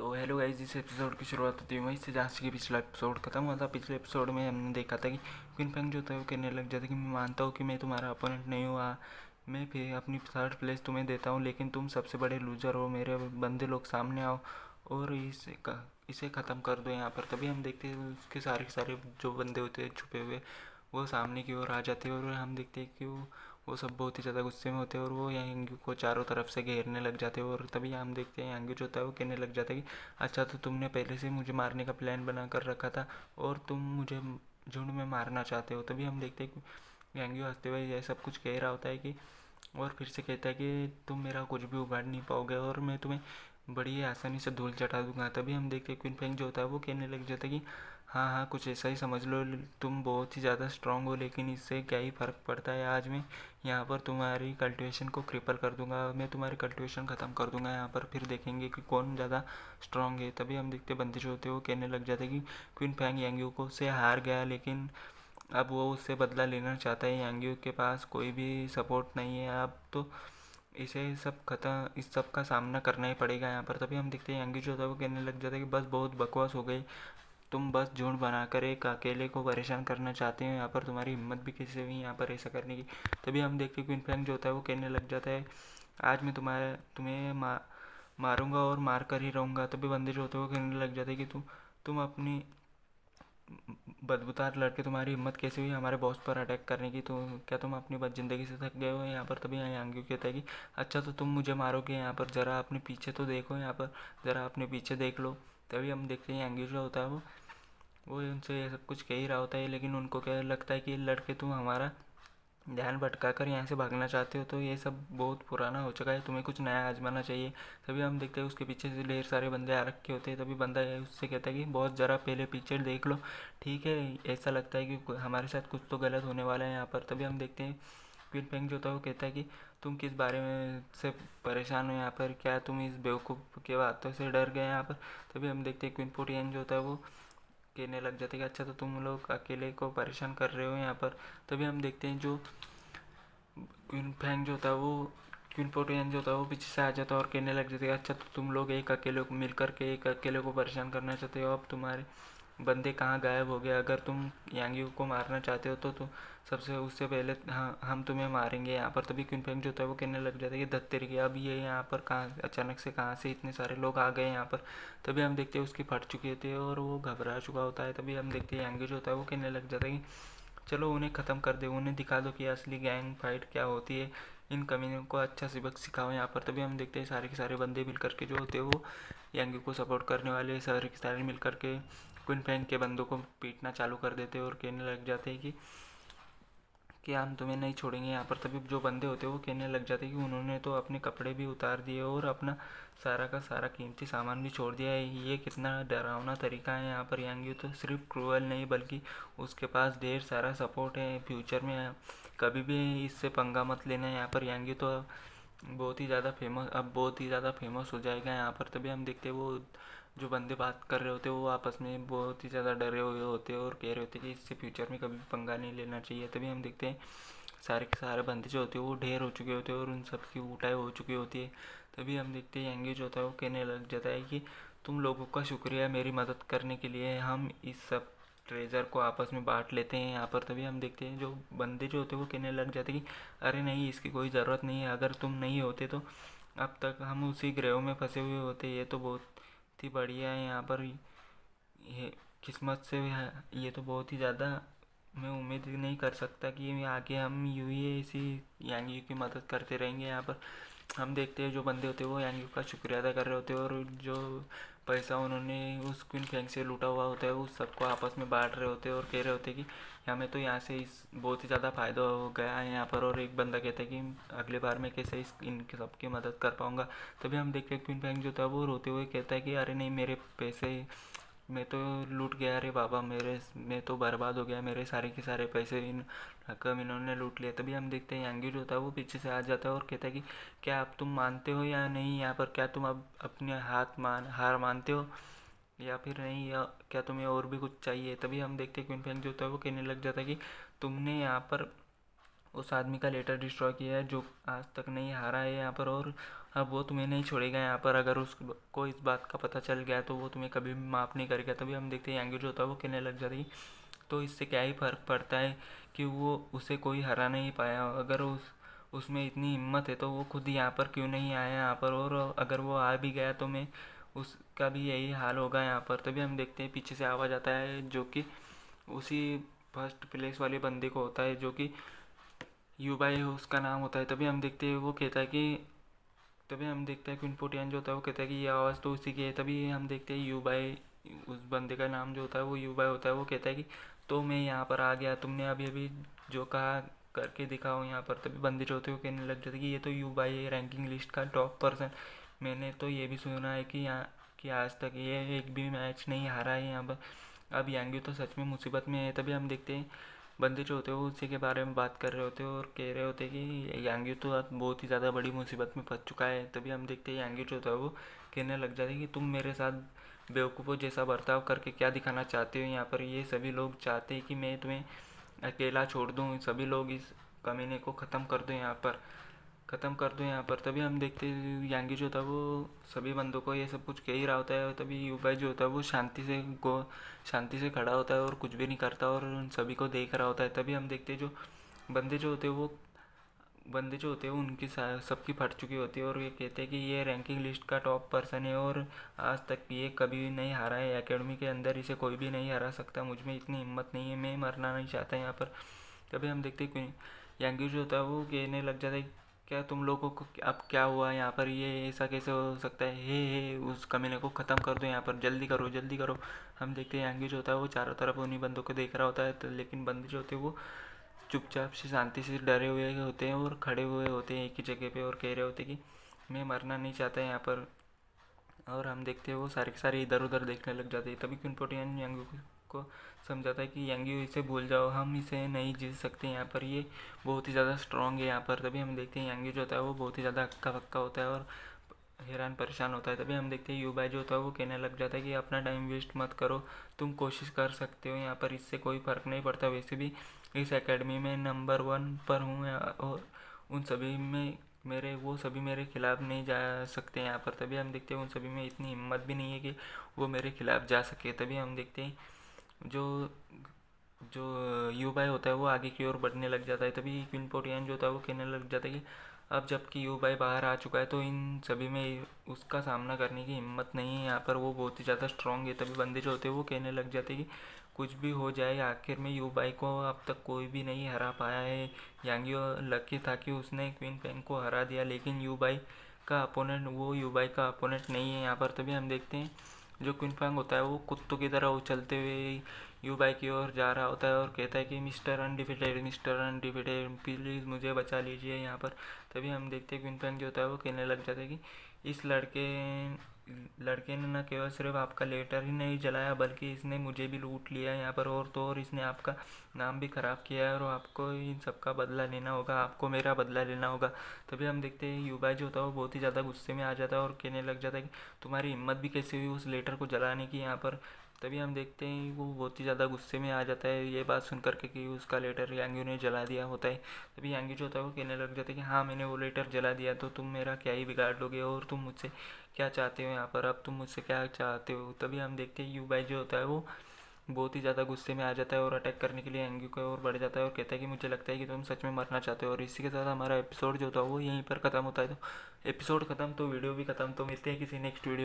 तो hello guys, इस episode की शुरुआत होती है वहीं से जहाँ से कि पिछला एपिसोड खत्म हुआ था। पिछले एपिसोड में हमने देखा था कि क्विन फेंग जो था वो कहने लग जाता कि मैं मानता हूँ कि मैं तुम्हारा अपोनेंट नहीं हुआ, मैं फिर अपनी थर्ड प्लेस तुम्हें देता हूँ, लेकिन तुम सबसे बड़े लूजर हो। मेरे बंदे लोग सामने आओ और इसे ख़त्म कर दो यहाँ पर। तभी हम देखते हैं उसके सारे के सारे जो बंदे होते हैं छुपे हुए, वो सामने की ओर आ जाते हैं और हम देखते हैं कि वो सब बहुत ही ज़्यादा गुस्से में होते हैं और वो यांग्यू को चारों तरफ से घेरने लग जाते हैं। और तभी हम देखते हैं यांग्यू जो होता है वो कहने लग जाता है कि अच्छा, तो तुमने पहले से मुझे मारने का प्लान बना कर रखा था और तुम मुझे झुंड में मारना चाहते हो। तभी हम देखते हैं कि यांग्यू हंसते हुए यह सब कुछ कह रहा होता है कि और फिर से कहता है कि तुम मेरा कुछ भी उगाड़ नहीं पाओगे और मैं तुम्हें बड़ी आसानी से धूल चटा दूंगा। तभी हम देखते हैं क्विन फेंग जो होता है वो कहने लग जाता है कि हाँ हाँ, कुछ ऐसा ही समझ लो, तुम बहुत ही ज़्यादा स्ट्रांग हो, लेकिन इससे क्या ही फ़र्क पड़ता है। आज मैं यहाँ पर तुम्हारी कल्टिवेशन को क्रिपल कर दूंगा, मैं तुम्हारी कल्टिवेशन ख़त्म कर दूंगा यहाँ पर, फिर देखेंगे कि कौन ज़्यादा स्ट्रांग है। तभी हम देखते बंदे जो होते हैं वो कहने लग जाते कि क्विन फेंग यांग्यू को से हार गया, लेकिन अब वो उससे बदला लेना चाहता है। यांग्यू के पास कोई भी सपोर्ट नहीं है अब, तो इसे सब खत्म इस सब का सामना करना ही पड़ेगा यहाँ पर। तभी हम देखते हैं यांगी जो होता है वो कहने लग जाता है कि बस बहुत बकवास हो गई, तुम बस झुंड बनाकर एक अकेले को परेशान करना चाहते हो यहाँ पर, तुम्हारी हिम्मत भी कैसे हुई यहाँ पर ऐसा करने की। तभी हम देखते हैं क्विन फ्रैंक जो होता है वो कहने लग जाता है आज मैं तुम्हें मारूंगा और मार कर ही रहूँगा। तभी बंदे जो होते हैं वो कहने लग जाते हैं कि तुम अपनी बदबूदार लड़के, तुम्हारी हिम्मत कैसे हुई हमारे बॉस पर अटैक करने की, तो क्या तुम अपनी बद ज़िंदगी से थक गए हो यहाँ पर। तभी यांग्यू कहता है कि अच्छा, तो तुम मुझे मारोगे यहाँ पर, ज़रा अपने पीछे तो देखो यहाँ पर, ज़रा अपने पीछे देख लो। तभी हम देखते हैं यांग्यू जो होता है वो उनसे ये सब कुछ कह ही रहा होता है, लेकिन उनको क्या लगता है कि लड़के तुम हमारा ध्यान भटका कर यहाँ से भागना चाहते हो, तो ये सब बहुत पुराना हो चुका है, तुम्हें कुछ नया आजमाना चाहिए। तभी हम देखते हैं उसके पीछे से ढेर सारे बंदे आ रखे होते हैं। तभी बंदा उससे कहता है कि बहुत ज़रा पहले पीछे देख लो, ठीक है, ऐसा लगता है कि हमारे साथ कुछ तो गलत होने वाला है यहाँ पर। तभी हम देखते हैं क्विन फेंग जो होता है वो कहता है कि तुम किस बारे में से परेशान हो यहाँ पर, क्या तुम इस बेवकूफ़ के बातों से डर गए यहाँ पर। तभी हम देखते हैं क्विन पोटियन जो होता है वो कहने लग जाते हैं कि अच्छा, तो तुम लोग अकेले को परेशान कर रहे हो यहाँ पर। तभी हम देखते हैं जो क्विन फैंग जो होता है वो क्विन पोटियन जो होता है वो पीछे से आ जाता है और कहने लग जाते हैं अच्छा, तो तुम लोग एक अकेले को मिल के एक अकेले को परेशान करना चाहते हो, अब तुम्हारे बंदे कहाँ गायब हो गए। अगर तुम यांग्यू को मारना चाहते हो तो सबसे उससे पहले हाँ, हम तुम्हें मारेंगे यहाँ पर। तभी क्विन फेंग जो होता है वो कहने लग जाता है कि धत्तेरी की, अब ये यहाँ पर कहाँ अचानक से कहाँ से इतने सारे लोग आ गए यहाँ पर। तभी हम देखते हैं उसकी फट चुकी होती है और वो घबरा चुका होता है। तभी हम देखते हैं यांग्यू जो होता है वो कहने लग जाता है कि चलो उन्हें ख़त्म कर दे, उन्हें दिखा दो कि असली गैंग फाइट क्या होती है, इन कमीनों को अच्छा सबक सिखाओ यहाँ पर। तभी हम देखते हैं सारे के सारे बंदे मिल करके जो होते हैं वो यांगी को सपोर्ट करने वाले सारे के सारे मिल करके क्विन फैंग के बंदों को पीटना चालू कर देते हैं और कहने लग जाते हैं कि हम तुम्हें नहीं छोड़ेंगे यहाँ पर। तभी जो बंदे होते हैं वो कहने लग जाते हैं कि उन्होंने तो अपने कपड़े भी उतार दिए और अपना सारा का सारा कीमती सामान भी छोड़ दिया है, ये कितना डरावना तरीका है यहाँ पर। यांगी तो सिर्फ क्रूअल नहीं बल्कि उसके पास ढेर सारा सपोर्ट है, फ्यूचर में कभी भी इससे पंगा मत लेना यहाँ पर। यांगी तो बहुत ही ज़्यादा फेमस हो जाएगा यहाँ पर। तभी हम देखते हैं वो जो बंदे बात कर रहे होते हैं वो आपस में बहुत ही ज़्यादा डरे हुए होते हैं और कह रहे होते हैं कि इससे फ्यूचर में कभी पंगा नहीं लेना चाहिए। तभी हम देखते हैं सारे के सारे बंदे जो होते हैं वो ढेर हो चुके होते हैं और उन सब की उठाई हो चुकी होती है। तभी हम देखते हैं यांगी जो होता है वो कहने लग जाता है कि तुम लोगों का शुक्रिया मेरी मदद करने के लिए, हम इस सब ट्रेजर को आपस में बांट लेते हैं यहाँ पर। तभी हम देखते हैं जो बंदे जो होते हैं वो कहने लग जाते हैं कि अरे नहीं, इसकी कोई ज़रूरत नहीं है, अगर तुम नहीं होते तो अब तक हम उसी ग्रह में फंसे हुए होते, ये तो बहुत ही बढ़िया है यहाँ पर, ये किस्मत से है, ये तो बहुत ही ज़्यादा, मैं उम्मीद नहीं कर सकता कि आगे हम यूं ही इसी यांगी की मदद करते रहेंगे यहाँ पर। हम देखते हैं जो बंदे होते हैं वो यांगी का शुक्रिया अदा कर रहे होते हैं और जो पैसा उन्होंने उस क्विन फैंग से लूटा हुआ होता है उस सबको आपस में बांट रहे होते हैं और कह रहे होते हैं कि हमें तो यहाँ से इस बहुत ही ज़्यादा फ़ायदा हो गया है यहाँ पर। और एक बंदा कहता है कि अगले बार मैं कैसे इनके सबकी मदद कर पाऊँगा। तभी हम देखते हैं क्विन फैंग जो था वो रोते हुए कहता है कि अरे नहीं, मेरे पैसे मैं तो लूट गया रे बाबा, मैं तो बर्बाद हो गया, मेरे सारे के सारे पैसे इन रकम इन्होंने लूट लिया। तभी हम देखते हैं यांगी जो होता है वो पीछे से आ जाता है और कहता है कि क्या अब तुम मानते हो या नहीं यहाँ पर, क्या तुम अब अपने हार मानते हो या फिर नहीं, या क्या तुम्हें और भी कुछ चाहिए। तभी हम देखते हैं क्विन फैंग जो होता है वो कहने लग जाता है कि तुमने यहाँ पर उस आदमी का लेटर डिस्ट्रॉय किया है जो आज तक नहीं हारा है यहाँ पर, और अब वो तुम्हें नहीं छोड़ेगा यहाँ पर। अगर उसको इस बात का पता चल गया तो वो तुम्हें कभी भी माफ़ नहीं करेगा। तभी हम देखते हैं यांगी जो होता है वो कहने लग जाती है तो इससे क्या ही फ़र्क पड़ता है कि वो उसे कोई हरा नहीं पाया। अगर उसमें इतनी हिम्मत है तो वो खुद यहाँ पर क्यों नहीं आया यहाँ पर, और अगर वो आ भी गया तो मैं उसका भी यही हाल होगा यहाँ पर। तभी हम देखते हैं पीछे से आवाज़ आता है जो कि उसी फर्स्ट प्लेस वाले बंदे को होता है, जो कि युबाई उसका नाम होता है। तभी हम देखते हैं वो कहता है कि तभी हम देखते हैं क्विन पोटियन जो होता है वो कहता है कि ये आवाज़ तो उसी की है। तभी हम देखते हैं युबाई, उस बंदे का नाम जो होता है वो युबाई होता है, वो कहता है कि तो मैं यहाँ पर आ गया, तुमने अभी अभी जो कहा करके दिखाओ यहाँ पर। तभी बंदे जो होते हैं वो कहने लग जाते कि ये तो युबाई है, रैंकिंग लिस्ट का टॉप पर्सन। मैंने तो ये भी सुना है कि यहाँ कि आज तक ये एक भी मैच नहीं हारा है यहाँ पर। अब यांगी तो सच में मुसीबत में है। तभी हम देखते हैं बंदे जो होते हैं वो उसी के बारे में बात कर रहे होते हैं और कह रहे होते हैं कि यांगी तो अब बहुत ही ज़्यादा बड़ी मुसीबत में फंस चुका है। तभी हम देखते हैं यांगी जो होता है वो कहने लग जाते हैं कि तुम मेरे साथ बेवकूफ़ों जैसा बर्ताव करके क्या दिखाना चाहते हो यहाँ पर। ये सभी लोग चाहते हैं कि मैं तुम्हें अकेला छोड़ दूँ, सभी लोग इस कमीने को ख़त्म कर दो यहाँ पर, ख़त्म कर दो यहाँ पर। तभी हम देखते हैं यांगी जो होता है वो सभी बंदों को ये सब कुछ कह ही रहा होता है। तभी युबाई जो होता है वो शांति से खड़ा होता है और कुछ भी नहीं करता और उन सभी को देख रहा होता है। तभी हम देखते हैं जो बंदे जो होते हैं वो बंदे जो होते हैं उनकी सबकी फट चुकी होती है और ये कहते हैं कि ये रैंकिंग लिस्ट का टॉप पर्सन है और आज तक ये कभी नहीं हारा है एकेडमी के अंदर, इसे कोई भी नहीं हरा सकता। मुझ में इतनी हिम्मत नहीं है, मैं मरना नहीं चाहता यहाँ पर। तभी हम देखते हैं यांगी जो होता है वो कहने लग जाता है क्या तुम लोगों को अब क्या हुआ यहाँ पर, ये ऐसा कैसे हो सकता है, हे उस कमीने को ख़त्म कर दो यहाँ पर, जल्दी करो जल्दी करो। हम देखते हैं यांगी जो होता है वो चारों तरफ उन्हीं बंदों को देख रहा होता है तो लेकिन बंदे जो होते हैं वो चुपचाप से शांति से डरे हुए होते हैं और खड़े हुए होते हैं एक ही जगह पे और कह रहे होते हैं कि मैं मरना नहीं चाहता यहाँ पर। और हम देखते हैं वो सारे के सारे इधर उधर देखने लग जाते हैं। तभी क्विन पोटियन यांगी को समझाता है कि यांगी इसे भूल जाओ, हम इसे नहीं जीत सकते यहाँ पर, ये बहुत ही ज़्यादा स्ट्रांग है यहाँ पर। तभी हम देखते हैं यांगी जो होता है वो बहुत ही ज़्यादा हक्का बक्का होता है और हैरान परेशान होता है। तभी हम देखते हैं युबाई जो होता है वो कहने लग जाता है कि अपना टाइम वेस्ट मत करो, तुम कोशिश कर सकते हो यहाँ पर, इससे कोई फ़र्क नहीं पड़ता। वैसे भी इस एकेडमी में नंबर 1 पर हूँ और उन सभी में वो सभी मेरे खिलाफ नहीं जा सकते यहाँ पर। तभी हम देखते हैं उन सभी में इतनी हिम्मत भी नहीं है कि वो मेरे खिलाफ जा सके। तभी हम देखते हैं जो जो युबाई होता है वो आगे की ओर बढ़ने लग जाता है। तभी क्विन पोटियन जो होता है वो कहने लग जाता है कि अब जबकि युबाई बाहर आ चुका है तो इन सभी में उसका सामना करने की हिम्मत नहीं है यहाँ पर, वो बहुत ही ज़्यादा स्ट्रांग है। तभी बंदे जो होते हैं वो कहने लग जाते हैं कि कुछ भी हो जाए आखिर में युबाई को अब तक कोई भी नहीं हरा पाया है। यांगी लकी था कि उसने क्वीन पेंग को हरा दिया, लेकिन युबाई का अपोनेंट वो युबाई का अपोनेंट नहीं है यहाँ पर। तभी हम देखते हैं जो क्विन पेंग होता है वो कुत्तों की तरह उछलते हुए युबाई की ओर जा रहा होता है और कहता है कि मिस्टर अनडिफिटेड प्लीज़ मुझे बचा लीजिए यहाँ पर। तभी हम देखते हैं क्विन पेंग जो होता है वो कहने लग जाता है कि इस लड़के ने न केवल सिर्फ आपका लेटर ही नहीं जलाया बल्कि इसने मुझे भी लूट लिया यहाँ पर, और तो और इसने आपका नाम भी ख़राब किया है और आपको इन सब का बदला लेना होगा, आपको मेरा बदला लेना होगा। तभी हम देखते हैं युबाई जो होता है वो बहुत ही ज़्यादा गुस्से में आ जाता है और कहने लग जाता है कि तुम्हारी हिम्मत भी कैसे हुई उस लेटर को जलाने की यहाँ पर। तभी हम देखते हैं वो बहुत ही ज़्यादा गुस्से में आ जाता है ये बात सुन करके कि उसका लेटर यांगी ने जला दिया होता है। तभी यांगी जो होता है वो कहने लग जाता है कि हाँ मैंने वो लेटर जला दिया तो तुम मेरा क्या ही बिगाड़ लोगे और तुम मुझसे क्या चाहते हो यहाँ पर, अब तुम मुझसे क्या चाहते हो। तभी हम देखते हैं युबाई जो होता है वो बहुत ही ज़्यादा गुस्से में आ जाता है और अटैक करने के लिए यांगी को और बढ़ जाता है और कहता है कि मुझे लगता है कि तुम सच में मरना चाहते हो। और इसी के साथ हमारा एपिसोड जो था वो यहीं पर ख़त्म होता है। तो एपिसोड ख़त्म तो वीडियो भी ख़त्म। तो मिलते हैं किसी नेक्स्ट वीडियो।